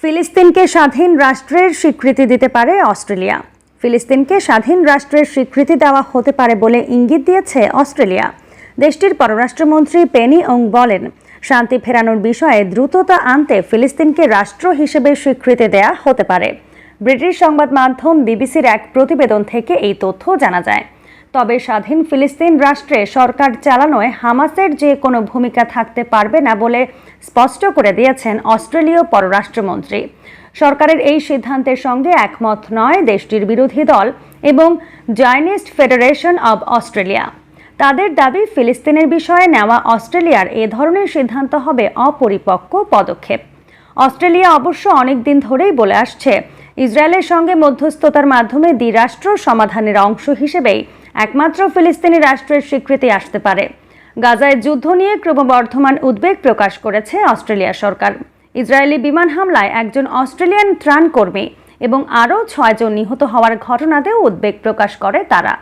ফিলিস্তিনকে স্বাধীন রাষ্ট্রের স্বীকৃতি দিতে পারে অস্ট্রেলিয়া। ফিলিস্তিনকে স্বাধীন রাষ্ট্রের স্বীকৃতি দেওয়া হতে পারে বলে ইঙ্গিত দিয়েছে অস্ট্রেলিয়া। দেশটির পররাষ্ট্রমন্ত্রী পেনি ওং বলেন, শান্তি ফেরানোর বিষয়ে দ্রুততা আনতে ফিলিস্তিনকে রাষ্ট্র হিসেবে স্বীকৃতি দেয়া হতে পারে। ব্রিটিশ সংবাদ মাধ্যম বিবিসির এক প্রতিবেদন থেকে এই তথ্য জানা যায়। তবে স্বাধীন ফিলিস্তিন রাষ্ট্রে সরকার চালানোয় হামাসের যে কোনো ভূমিকা থাকতে পারবে না বলে স্পষ্ট করে দিয়েছেন অস্ট্রেলীয় পররাষ্ট্রমন্ত্রী। সরকারের এই সিদ্ধান্তের সঙ্গে একমত নয় দেশটির বিরোধী দল এবং জায়নিস্ট ফেডারেশন অব অস্ট্রেলিয়া। তাদের দাবি, ফিলিস্তিনের বিষয়ে নেওয়া অস্ট্রেলিয়ার এ ধরনের সিদ্ধান্ত হবে অপরিপক্ব পদক্ষেপ। অস্ট্রেলিয়া অবশ্য অনেকদিন ধরেই বলে আসছে, ইসরায়েলের সঙ্গে মধ্যস্থতার মাধ্যমে দ্বিরাষ্ট্র সমাধানের অংশ হিসেবেই একমাত্র ফিলিস্তিনি রাষ্ট্রের স্বীকৃতি আসতে পারে। গাজায় যুদ্ধ নিয়ে ক্রমবর্ধমান উদ্বেগ প্রকাশ করেছে অস্ট্রেলিয়া সরকার। ইসরায়েলি বিমান হামলায় একজন অস্ট্রেলিয়ান ত্রাণকর্মী এবং আরও 6 জন নিহত হওয়ার ঘটনাতেও উদ্বেগ প্রকাশ করে তারা।